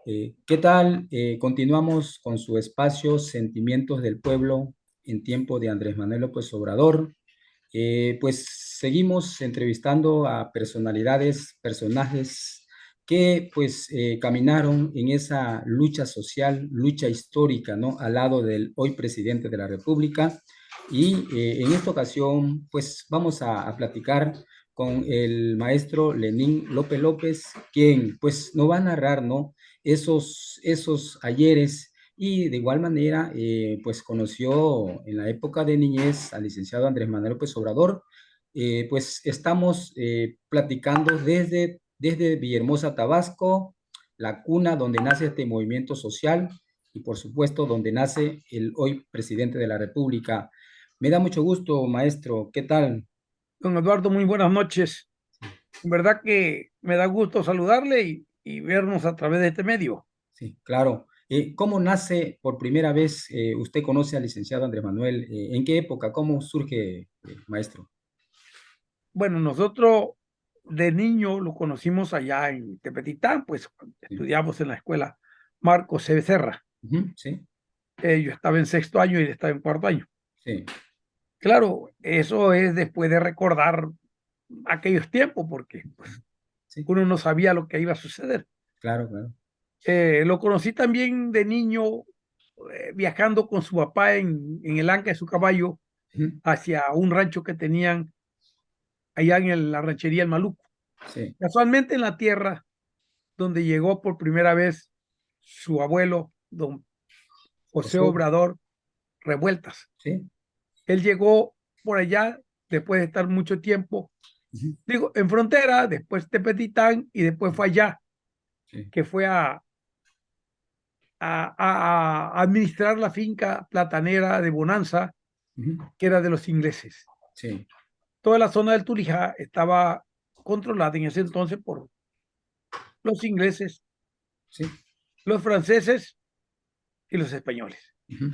¿Qué tal? Continuamos con su espacio Sentimientos del Pueblo en tiempo de Andrés Manuel López Obrador. Pues seguimos entrevistando a personajes que pues caminaron en esa lucha social, lucha histórica, ¿no? Al lado del hoy presidente de la República. Y en esta ocasión pues vamos a platicar con el maestro Lenín López López, quien pues nos va a narrar, ¿no? Esos ayeres y de igual manera, pues conoció en la época de niñez al licenciado Andrés Manuel López Obrador. Pues estamos platicando desde Villahermosa, Tabasco, la cuna donde nace este movimiento social y por supuesto donde nace el hoy presidente de la República. Me da mucho gusto, maestro. ¿Qué tal? Don Eduardo, muy buenas noches. En verdad que me da gusto saludarle y vernos a través de este medio. Sí, claro. ¿Cómo nace por primera vez? ¿Usted conoce al licenciado Andrés Manuel? ¿En qué época? ¿Cómo surge, maestro? Bueno, nosotros de niño lo conocimos allá en Tepetitán, pues cuando Sí. estudiamos en la escuela Marcos C. Becerra. Ujú, sí, Yo estaba en sexto año y él estaba en cuarto año. sí, Claro, eso es después de recordar aquellos tiempos, porque pues, sí, uno no sabía lo que iba a suceder. claro, claro. Lo conocí también de niño viajando con su papá en el anca de su caballo Ujú, hacia un rancho que tenían allá en la ranchería El Maluco. sí, Casualmente en la tierra donde llegó por primera vez su abuelo, don José José, Obrador Revueltas. sí, Él llegó por allá después de estar mucho tiempo, ujú, digo, en frontera, después Tepetitán y después fue allá, sí, que fue a administrar la finca platanera de Bonanza, ujú, que era de los ingleses. sí, Toda la zona del Tulijá estaba controlada en ese entonces por los ingleses, sí, los franceses y los españoles. ujú,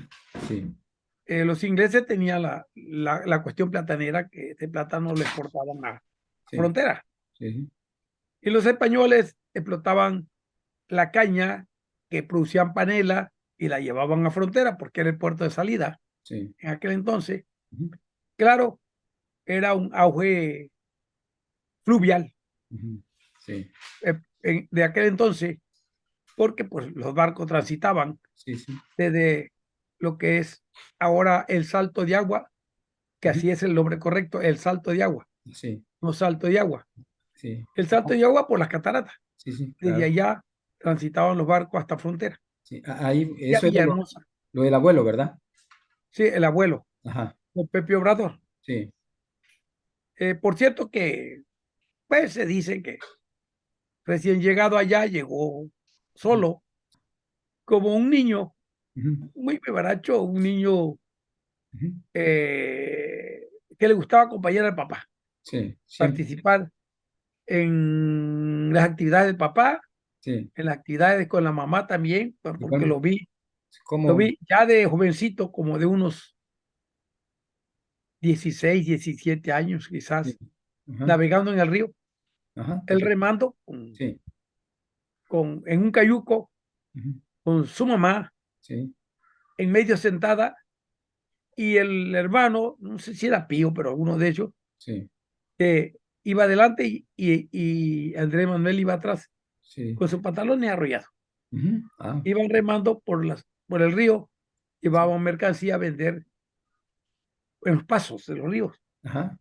sí, Los ingleses tenían la cuestión platanera, que este plátano lo exportaban a sí, frontera. sí, Y los españoles explotaban la caña que producían panela y la llevaban a frontera porque era el puerto de salida sí, en aquel entonces. ujú, Claro, era un auge fluvial ujú, sí, de aquel entonces porque pues los barcos transitaban sí, sí, desde lo que es ahora el Salto de Agua, que ujú, así es el nombre correcto, el Salto de Agua, sí, no Salto de Agua. sí, El Salto de Agua por las cataratas. sí, sí, Desde claro. allá transitaban los barcos hasta frontera. Sí, ahí, Y a eso era Villahermosa, lo del abuelo, ¿verdad? sí, el abuelo, Ajá, don Pepe Obrador. sí, Por cierto que, pues se dice que recién llegado allá llegó ujú, solo, como un niño, ujú, muy bebaracho, un niño ujú, que le gustaba acompañar al papá, sí, siempre, participar en las actividades del papá, sí, en las actividades con la mamá también, porque igualmente, lo como, vi ya de jovencito, como de unos 16 17 años sí, quizás, ajá, navegando en el río, ajá, él perfecto, remando sí, en un cayuco ujú, con su mamá sí, en medio sentada y el hermano, no sé si era Pío, pero uno de ellos, sí, iba adelante y Andrés Manuel iba atrás sí, con sus pantalones arrollados. ujú, Iban remando por el río, sí, llevaban mercancía a vender en los pasos de los ríos ajá,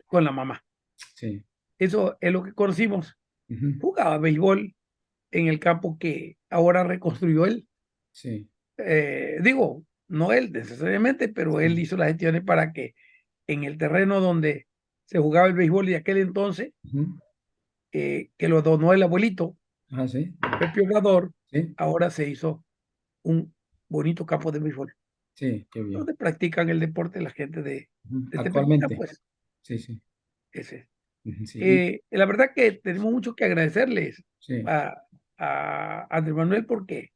con la mamá. sí, Eso es lo que conocimos. ujú, Jugaba béisbol en el campo que ahora reconstruyó él. sí, Digo, no él necesariamente, pero él sí, hizo las gestiones para que en el terreno donde se jugaba el béisbol de aquel entonces, ujú, que lo donó el abuelito, ajá, sí, Pepe Obrador, sí, ahora se hizo un bonito campo de béisbol, sí, qué bien, donde practican el deporte la gente ujú, de Tepetitán, actualmente, pues sí, sí, ese. ujú, sí, y, La verdad que tenemos mucho que agradecerles sí, a, a Andrés Manuel porque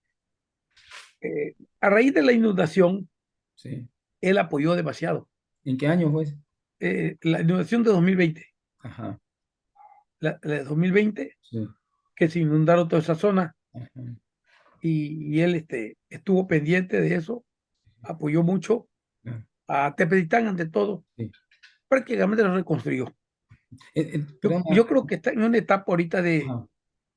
a raíz de la inundación, sí, él apoyó demasiado. ¿en qué año fue? La inundación de 2020, Ajá, la de 2020, sí, que se inundaron toda esa zona, ajá, y él estuvo pendiente de eso, apoyó mucho claro, a Tepetitán ante todo, sí. prácticamente lo reconstruyó. Perdón, Yo creo que está en una etapa ahorita ajá,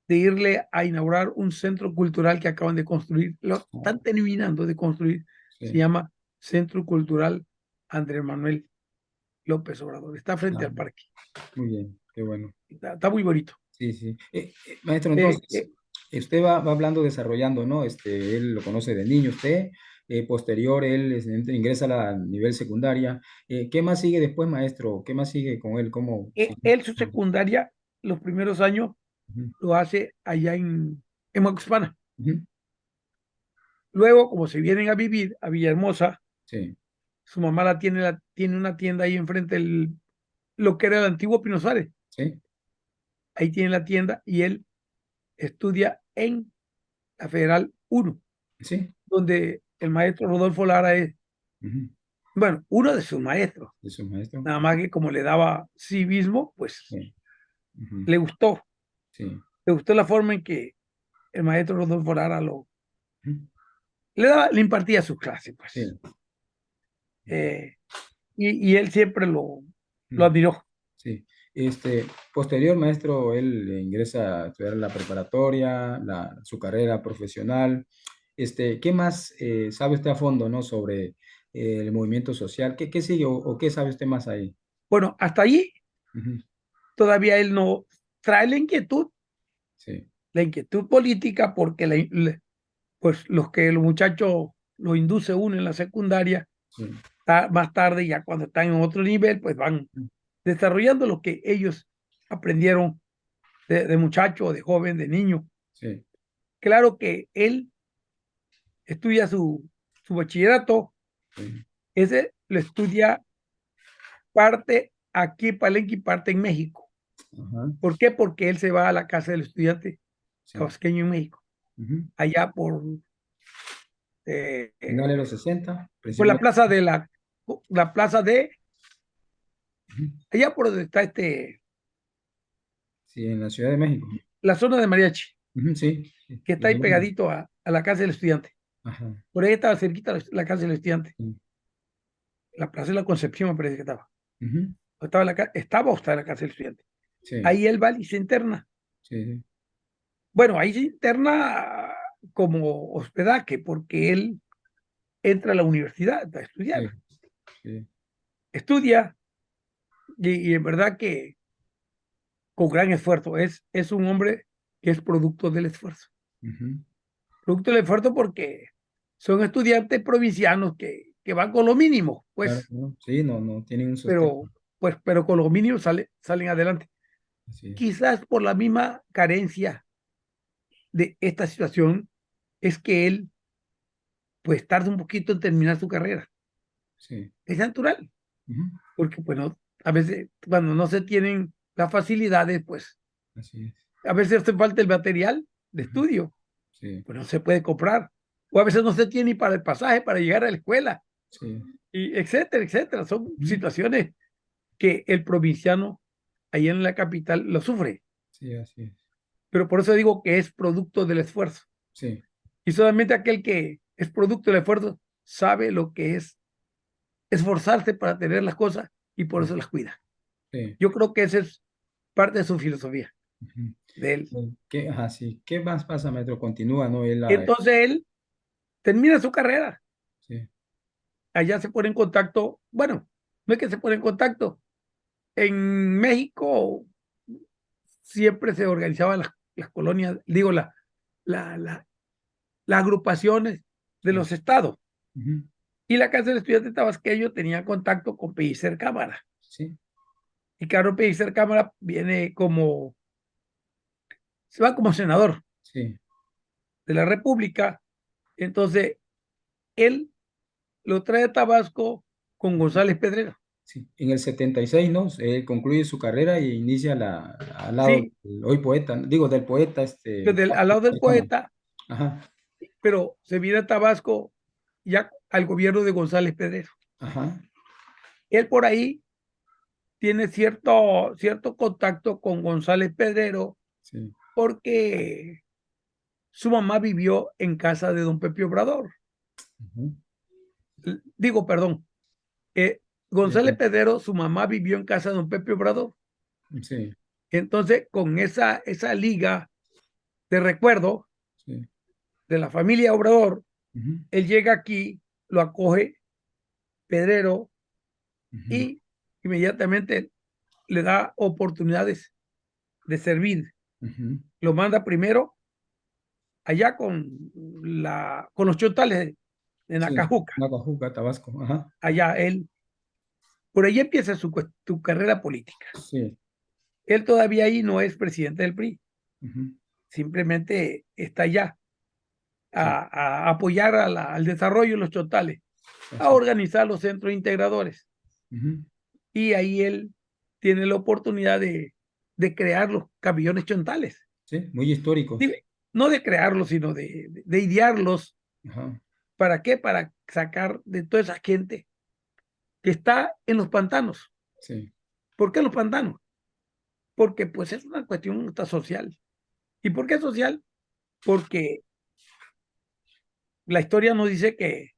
de irle a inaugurar un centro cultural que acaban de construir, lo oh, están terminando de construir, se sí, llama Centro Cultural Andrés Manuel López Obrador, está frente ah, al parque, muy bien, qué bueno. está muy bonito. Sí, sí. Maestro, Eh, entonces, eh, usted va hablando, desarrollando, ¿no? Él lo conoce de niño, usted, posterior, él ingresa a la nivel secundaria. ¿Qué más sigue después, maestro? ¿Qué más sigue con él? ¿Cómo sigue? Él su secundaria, los primeros años, Ujú, lo hace allá en Macuspana. ujú, Luego, como se vienen a vivir a Villahermosa, sí, su mamá tiene una tienda ahí enfrente, lo que era el antiguo Pino Suárez. sí, Ahí tiene la tienda y él estudia en la Federal 1, sí, donde el maestro Rodolfo Lara es, ujú, bueno, uno de sus maestros. de su maestro. Nada más que como le daba civismo, pues Sí, ujú, le gustó. sí, Le gustó la forma en que el maestro Rodolfo Lara ujú, le impartía sus clases, pues. sí, Eh, y él siempre lo ujú, admiró. sí. Posterior, maestro, él ingresa a estudiar la preparatoria, su carrera profesional. ¿Qué más sabe usted a fondo, ¿no? Sobre el movimiento social? ¿Qué sigue o qué sabe usted más ahí? Bueno, hasta allí Ujú, todavía él no trae sí, la inquietud política, porque pues los muchachos lo induce uno en la secundaria, sí, más tarde, ya cuando están en otro nivel, pues van ujú, desarrollando lo que ellos aprendieron de muchacho, de joven, de niño. sí, Claro que él estudia su bachillerato, sí, ese lo estudia parte aquí en Palenque y parte en México. ajá, ¿Por qué? Porque él se va a la casa del estudiante sí, tabasqueño en México, ujú. allá eh, Finales eh, de los 60, por principios la plaza de, ujú, allá por donde está sí, en la Ciudad de México. la zona de Mariachi, Ujú, sí, sí, que la está ahí Laguna. pegadito a la casa del estudiante. Ajá, Por ahí estaba cerquita la casa del estudiante, sí, la plaza de la Concepción me parece que estaba. ujú, Estaba o está en la casa del estudiante. sí, Ahí él va y se interna. sí, sí, Bueno, ahí se interna como hospedaje, porque él entra a la universidad a estudiar. sí, sí, Estudia y en verdad que con gran esfuerzo. Es un hombre que es producto del esfuerzo. ujú, Producto del esfuerzo porque son estudiantes provincianos que van con lo mínimo, claro, pues, ¿no? Sí, no, no, tienen un pero, sustento. pero con lo mínimo salen adelante. Así es. Quizás por la misma carencia de esta situación es que él pues tarda un poquito en terminar su carrera. Sí, Es natural, ujú, porque bueno, a veces cuando no se tienen las facilidades, pues así es. a veces hace falta el material de Ujú, estudio, sí, pues no se puede comprar. O a veces no se tiene ni para el pasaje para llegar a la escuela, sí, y etcétera, etcétera. Son ujú, situaciones que el provinciano ahí en la capital lo sufre, sí, así es. pero por eso digo que es producto del esfuerzo. Sí, Y solamente aquel que es producto del esfuerzo sabe lo que es esforzarse para tener las cosas y por sí, eso las cuida. sí, Yo creo que esa es parte de su filosofía, ujú, de él. sí. Ajá, sí. ¿Qué más pasa, maestro? Continúa, ¿no? Él, Entonces él termina su carrera, sí, allá se pone en contacto, bueno, no es que se pone en contacto, en México siempre se organizaban las colonias, digo, la, la, las agrupaciones de sí, los estados. ujú, Y la Casa del Estudiante Tabasqueño tenía contacto con Pellicer Cámara. sí, Y Carlos Pellicer Cámara se va como senador sí, de la República. Entonces, él lo trae a Tabasco con González Pedrero. sí. En el 76, ¿no? Él concluye su carrera e inicia al lado Sí, del hoy poeta, digo, del poeta, al lado del poeta, Ajá, pero se viene a Tabasco ya al gobierno de González Pedrero. ajá, Él por ahí tiene cierto contacto con González Pedrero sí, porque su mamá vivió en casa de don Pepe Obrador. Ujú. Digo, perdón, González Pedrero, su mamá vivió en casa de don Pepe Obrador. Sí, Entonces, con esa liga de recuerdo sí. de la familia Obrador, Ujú, él llega aquí, lo acoge Pedrero ujú, y inmediatamente le da oportunidades de servir. ujú. Lo manda primero allá con los chotales de Sí, Nacajuca. Nacajuca, Tabasco. Ajá. Allá él, por ahí empieza su carrera política. Sí. Él todavía ahí no es presidente del PRI, Ujú, simplemente está allá sí, a apoyar al desarrollo de los chotales, a así. organizar los centros integradores. Ujú, Y ahí él tiene la oportunidad de crear los camiones chontales. sí, muy históricos. No de crearlos, sino de idearlos. Ajá. ¿Para qué? Para sacar de toda esa gente que está en los pantanos. Sí. ¿Por qué en los pantanos? Porque pues es una cuestión hasta social. ¿Y por qué social? Porque la historia nos dice que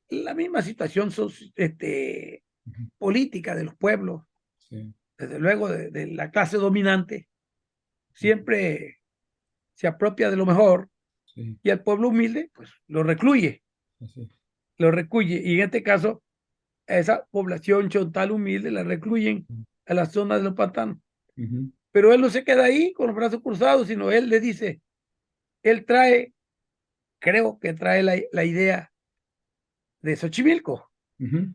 la misma situación Ujú, política de los pueblos, sí. desde luego de la clase dominante, Ujú, siempre se apropia de lo mejor sí. y al pueblo humilde, pues Así. lo recluye. Y en este caso, a esa población chontal humilde la recluyen a la zona de los pantanos. Ujú, Pero él no se queda ahí con los brazos cruzados, sino él le dice, él trae, creo que trae la idea de Xochimilco ujú,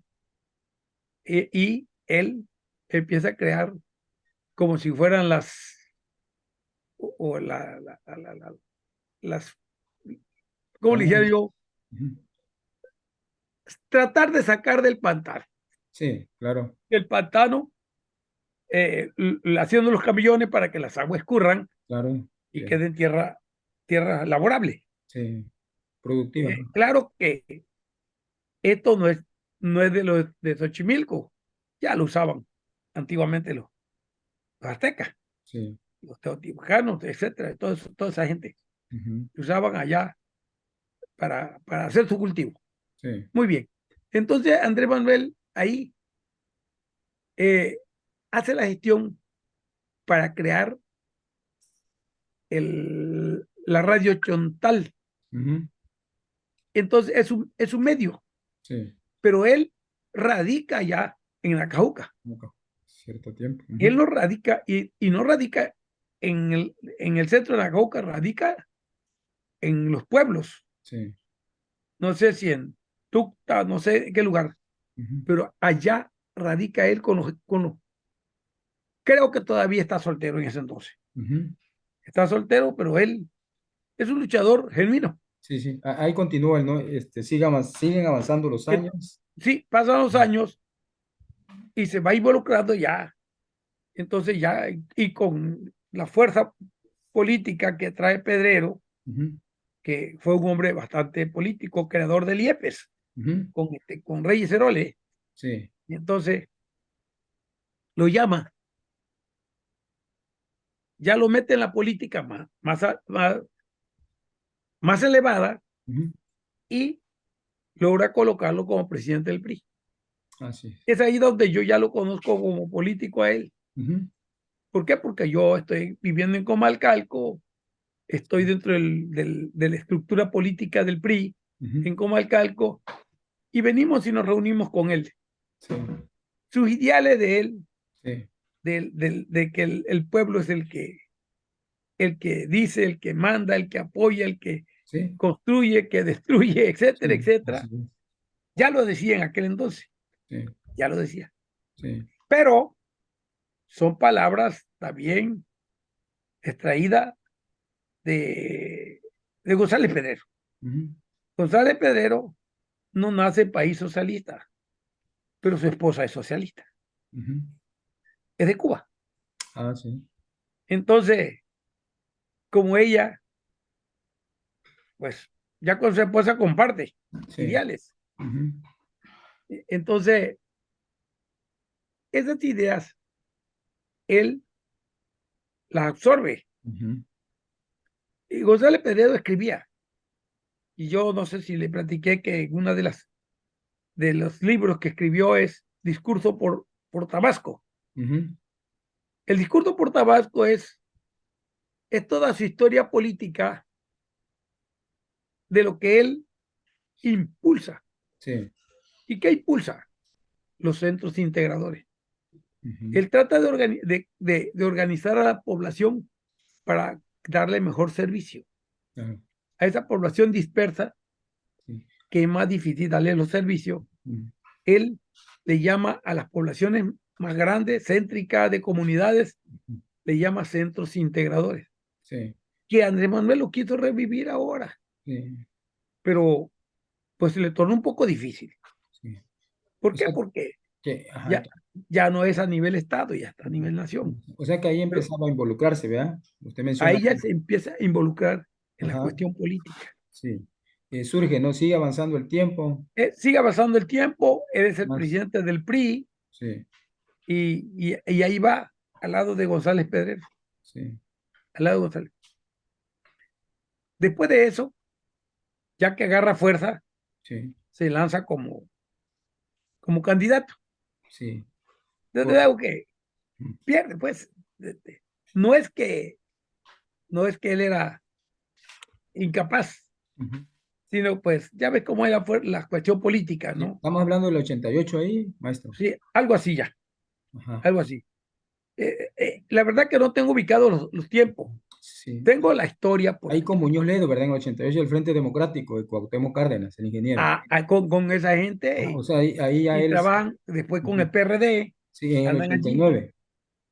y él empieza a crear como si fueran o las, ¿cómo le decía Comunas. yo? Ujú, Tratar de sacar sí, claro, del pantano, haciendo los camillones para que las aguas escurran claro. y queden tierra laborable. Sí, productiva. Claro que esto no es de Xochimilco, ya lo usaban antiguamente los aztecas, Sí. los teotihuacanos, etcétera, toda esa gente Ujú, que usaban allá para hacer su cultivo. sí. Muy bien. Entonces, Andrés Manuel ahí eh, hace la gestión para crear la radio Chontal. Ujú, Entonces, es un medio, sí. pero él radica ya en Nacajuca. Como que cierto tiempo. Él Ujú, no radica y no radica en el centro de Nacajuca, radica en los pueblos. sí. No sé si en Tucta, no sé en qué lugar, Ujú, pero allá radica él creo que todavía está soltero en ese entonces. ujú, Está soltero, pero él es un luchador genuino. sí, sí. Ahí continúa, ¿no? Siguen avanzando los Eh, años. Sí, pasan los años y se va involucrando ya. Entonces ya, y con la fuerza política que trae Pedrero, Ujú, que fue un hombre bastante político, creador del IEPES, ujú, con Reyes Heroles, sí. y entonces lo llama, ya lo mete en la política más elevada Ujú, y logra colocarlo como presidente del PRI. así es. Es ahí donde yo ya lo conozco como político a él. Ujú, ¿Por qué? Porque yo estoy viviendo en Comalcalco, estoy dentro de la estructura política del PRI ujú, en Comalcalco y venimos y nos reunimos con él. sí, Sus ideales de él, sí, de que el pueblo es el que dice, el que manda, el que apoya, el que sí, construye, que destruye, etcétera, sí, etcétera. así es. Ya lo decía en aquel entonces, Sí, ya lo decía. sí. Pero son palabras también extraídas de González Pedrero. Ujú, González Pedrero no nace en país socialista, pero su esposa es socialista, ujú. es de Cuba. Ah, sí. Entonces, como ella, pues ya con su esposa comparte Sí. ideales. Ujú, Entonces, esas ideas, él las absorbe ujú, Y González Pedredo escribía, y yo no sé si le platiqué que una de los libros que escribió es Discurso por Tabasco. El discurso por Tabasco es toda su historia política de lo que él impulsa. Sí. ¿Y qué impulsa? Los centros integradores. Ujú. Él trata de organizar a la población para darle mejor servicio Claro. a esa población dispersa, Sí. que es más difícil darle los servicios. Ujú. Él le llama a las poblaciones más grandes, céntricas, de comunidades, Ujú. le llama centros integradores, Sí. que Andrés Manuel lo quiso revivir ahora, Sí. pero pues se le tornó un poco difícil. Sí. ¿Por O qué? sea Porque que, ajá, ya no es a nivel Estado, ya está a nivel nación. o sea que ahí Pero empezaba a involucrarse, ¿verdad? Usted menciona ahí ya que, se empieza a involucrar en la ajá, cuestión política. sí. Surge, ¿no? Sigue avanzando el tiempo, Sigue pasando el tiempo, él es el más, presidente del PRI sí, y ahí va al lado de González Pedrero, sí, al lado de González. Después de eso, ya que agarra fuerza, sí, se lanza como candidato. sí. Desde Por- luego que pierde, pues. No es que, no es que él era incapaz, ujú. sino pues ya ves cómo era la cuestión política, Sí, ¿no? estamos hablando del 88 ahí, maestro. Sí, algo así ya, Ajá, algo así. La verdad que no tengo ubicados los tiempos. sí. Tengo la historia Ahí con política. Muñoz Ledo, ¿verdad? En el 88, el Frente Democrático de Cuauhtémoc Cárdenas, el ingeniero. Con esa gente Ah, o sea, ahí ya y él, trabajan después con el ujú. PRD, Sí, en el andan allí, 89,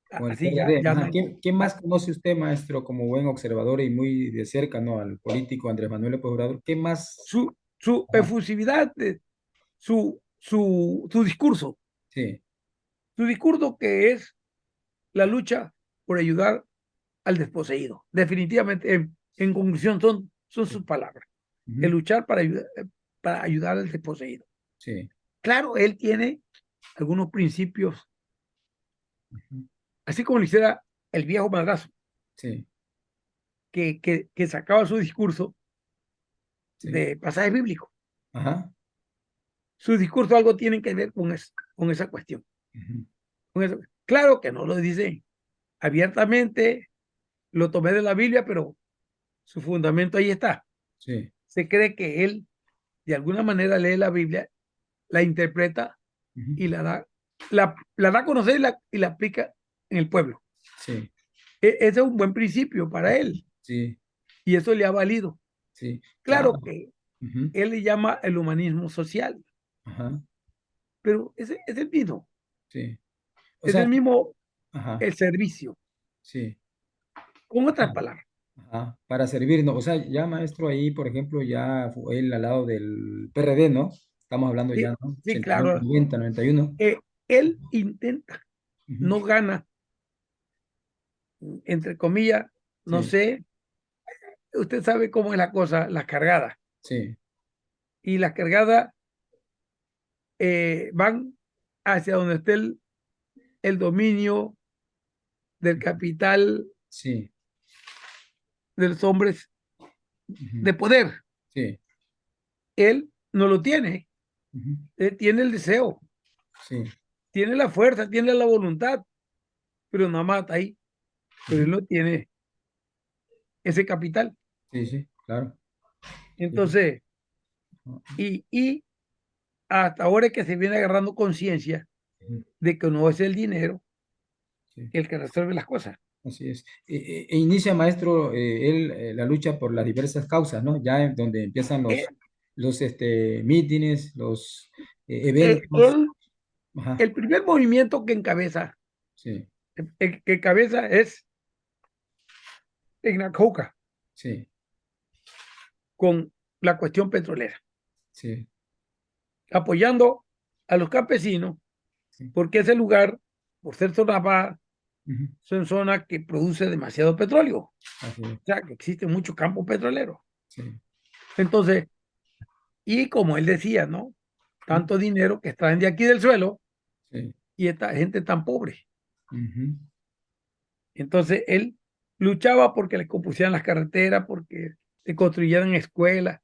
con el así ya, PRD. ya Ajá. andan. ¿Qué más conoce usted, maestro, como buen observador y muy de cerca, ¿no? Al político Andrés Manuel López Obrador? ¿Qué más? Su Ajá, efusividad, su sí, discurso que es la lucha por ayudar al desposeído. Definitivamente, en conclusión, son sí, sus palabras. El ujú, luchar para ayudar al desposeído. sí, Claro, él tiene algunos principios, ujú, así como lo hiciera el viejo madrazo, sí, que sacaba su discurso sí, de pasajes bíblicos. ajá, Su discurso algo tiene que ver con esa cuestión. ujú, Con eso. Claro que no lo dice abiertamente, lo tomé de la Biblia, pero su fundamento ahí está. sí, Se cree que él de alguna manera lee la Biblia, la interpreta ujú, y la da a conocer y la aplica en el pueblo. sí, Ese es un buen principio para él sí, y eso le ha valido. sí, Claro claro, que ujú, él le llama el humanismo social, ajá, pero es el mismo, sí. O es sea, el mismo ajá, el servicio, sí. con otras palabras. Ajá, para servirnos. O sea, ya maestro ahí, por ejemplo, ya fue él al lado del PRD, ¿no? Estamos hablando Sí, ya, ¿no? sí, 89, claro. 90, 91. Él intenta, Ujú, no gana, entre comillas, no sí, sé, usted sabe cómo es la cosa, las cargadas. sí, Y las cargadas van hacia donde esté el dominio del capital sí, de los hombres ujú, de poder. sí, Él no lo tiene, ujú, él tiene el deseo, sí, tiene la fuerza, tiene la voluntad, pero nada más está ahí, pero ujú, él no tiene ese capital. sí, sí, claro. Sí, Entonces, ujú, y hasta ahora es que se viene agarrando conciencia ujú, de que no es el dinero sí, el que resuelve las cosas. así es. Inicia, maestro, él la lucha por las diversas causas, ¿no? Ya en donde empiezan Él, mítines, los eventos. él, Ajá, el primer movimiento que encabeza, sí, es en Nacoca sí, con la cuestión petrolera, sí, apoyando a los campesinos, sí, porque ese lugar, por ser zona baja, ujú, son zonas que produce demasiado petróleo, o así es, sea, que existe mucho campo petrolero. sí, Entonces, y como él decía, ¿no? ujú, Tanto dinero que extraen de aquí del suelo sí, y esta gente tan pobre. ujú, Entonces, él luchaba porque le compusieran las carreteras, porque se construyeran escuelas,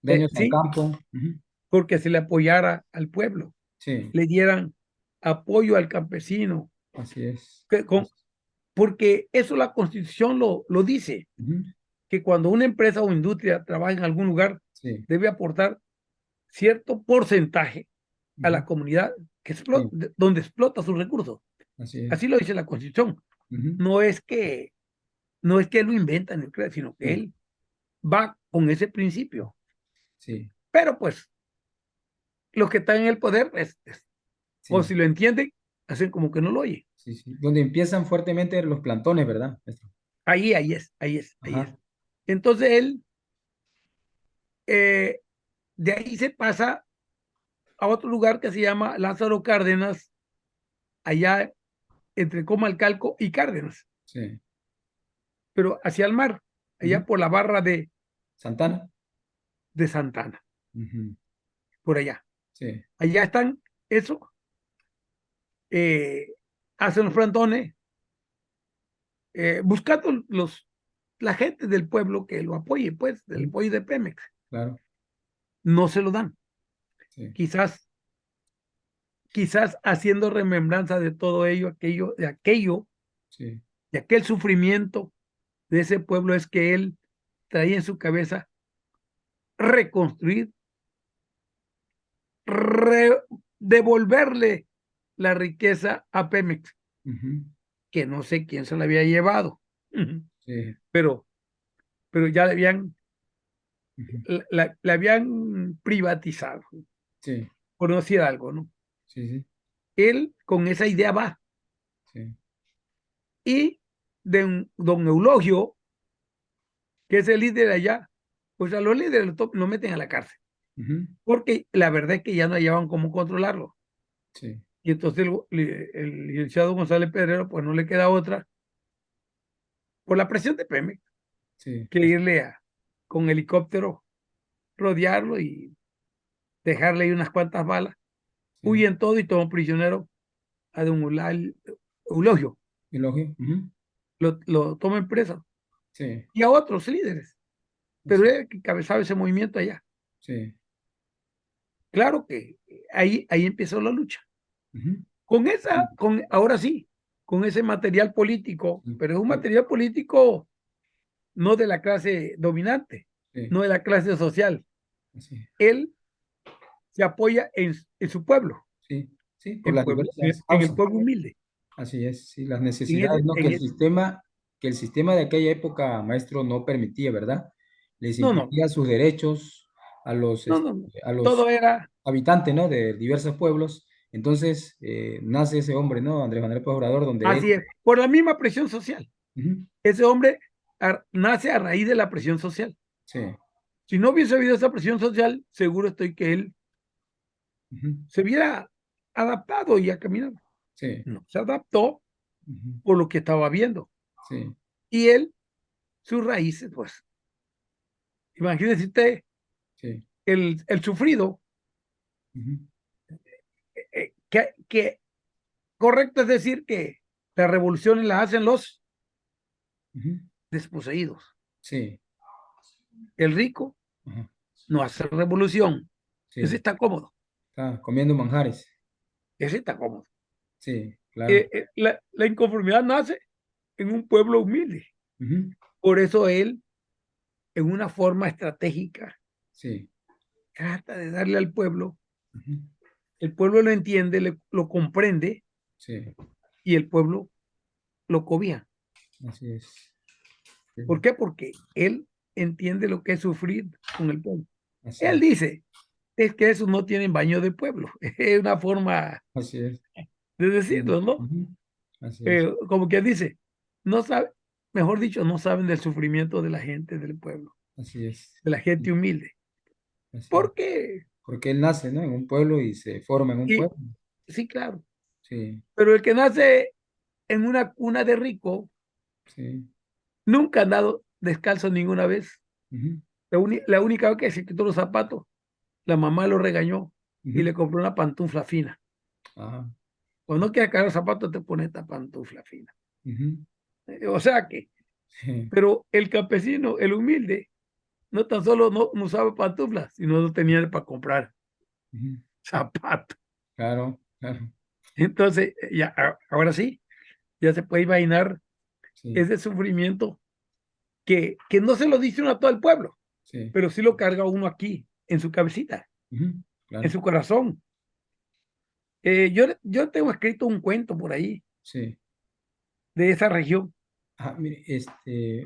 Daños al sí, campo. porque se le apoyara al pueblo, Sí, le dieran apoyo al campesino, así es. porque eso la Constitución lo dice, Ujú, que cuando una empresa o industria trabaja en algún lugar, sí, debe aportar cierto porcentaje a ujú, la comunidad sí, donde explota sus recursos. así es. Así lo dice la Constitución. Ujú, No es que, no es que él lo inventa ni crea, sino que sí, él va con ese principio. sí, Pero pues los que están en el poder, o sí, si lo entienden, hacen como que no lo oye. sí, sí. Donde empiezan fuertemente los plantones, ¿verdad, maestro? Ahí es. Ajá, Entonces él, eh, de ahí se pasa a otro lugar que se llama Lázaro Cárdenas, allá entre Comalcalco y Cárdenas, sí. pero hacia el mar, Ujú. allá por la barra Santana. de Santana, Ujú, por allá. sí, Allá están, eso, eh, hacen los plantones, buscando la gente del pueblo que lo apoye, pues, del ujú, apoyo de Pemex. claro, No se lo dan. sí, Quizás, quizás haciendo remembranza de todo ello, sí. de aquel sufrimiento de ese pueblo es que él traía en su cabeza reconstruir, devolverle la riqueza a Pemex, Ujú, que no sé quién se la había llevado, sí, pero, pero ya le habían, ujú, la habían privatizado, sí, por no decir algo, ¿no? sí, sí, Él con esa idea va. sí. Y de don Eulogio, que es el líder allá, pues a los líderes lo meten a la cárcel, Ujú, porque la verdad es que ya no hallaban cómo controlarlo. sí, Y entonces el licenciado González Pedrero, pues no le queda otra, por la presión de Pemex, sí, que irle con helicóptero, rodearlo y dejarle ahí unas cuantas balas. sí. Huyen todo y toman prisionero a don Eulogio, Elogio. Ujú, lo toman preso, sí, y a otros líderes, pero así, él que encabezaba ese movimiento allá. sí. Claro que ahí empezó la lucha. Ujú, Ahora sí, con ese material político, sí, pero es un material político no de la clase dominante, sí, no de la clase social. así, Él se apoya en su pueblo, sí, sí, por las diversas en el causas. pueblo humilde. Así es, sí, las En necesidades, ese, ¿no? en ese- Que el sistema de aquella época, maestro, no permitía, ¿verdad? Les no, no, impedía sus derechos no, no, no. a los Todo era, habitantes, ¿no? De diversos pueblos. Entonces, nace ese hombre, ¿no? Andrés Manuel López Obrador, donde él, así es, por la misma presión social. ujú, Ese hombre nace a raíz de la presión social. sí, Si no hubiese habido esa presión social, seguro estoy que él ujú, se hubiera adaptado y a caminar. sí, No, se adaptó ujú, por lo que estaba viendo. sí, Y él, sus raíces, pues, imagínese usted sí, el sufrido, ujú, que correcto es decir que las revoluciones las hacen los ujú, desposeídos. sí, El rico ajá, no hace revolución. Ese sí, está cómodo, está comiendo manjares. ese está cómodo. Sí, claro. La inconformidad nace en un pueblo humilde. Ujú, Por eso él, en una forma estratégica, sí, trata de darle al pueblo, ujú, el pueblo lo entiende, lo comprende sí, y el pueblo lo cobija. así es. Sí, ¿Por qué? Porque él entiende lo que es sufrir con el pueblo. así Él es, dice, es que esos no tienen baño de pueblo. Es una forma así es. de Sí, decirlo, ¿no? ujú, así es. Como que dice, no sabe, mejor dicho, no saben del sufrimiento de la gente del pueblo, Así es. de la gente humilde. Así es. Porque, Porque él nace, ¿no? En un pueblo y se forma en un y pueblo. sí, claro, Sí, pero el que nace en una cuna de rico sí. nunca ha andado descalzo ninguna vez. Ujú, La única vez que se quitó los zapatos, la mamá lo regañó y ujú, le compró una pantufla fina. ajá, Cuando no quieres caer los zapatos, te pone esta pantufla fina. ujú, O sea que, pero el campesino, el humilde, no tan solo no usaba pantuflas, sino no tenía para comprar Ujú. zapatos. Claro, claro, Entonces, ya, ahora sí, ya se puede imaginar sí, ese sufrimiento que no se lo dice uno a todo el pueblo, sí, pero sí lo carga uno aquí, en su cabecita, ujú, en claro, su corazón. Yo tengo escrito un cuento por ahí sí. de esa región, Mire,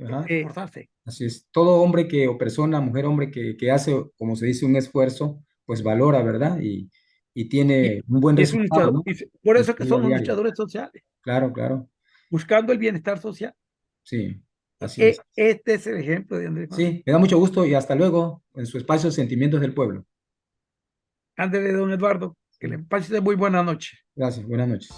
ajá, esforzarse. así es. Todo hombre que, o persona, mujer, hombre que hace, como se dice, un esfuerzo, pues valora, ¿verdad? Y Y tiene un buen es un resultado, luchador, ¿no? y por En eso su es que vida somos diaria. luchadores sociales, Claro, claro. buscando el bienestar social. Sí, así es. Este es el ejemplo de Andrés Manuel. Sí, me da mucho gusto y hasta luego en su espacio Sentimientos del Pueblo. Ándele, don Eduardo, que le Sí. pase muy buena noche. Gracias, buenas noches.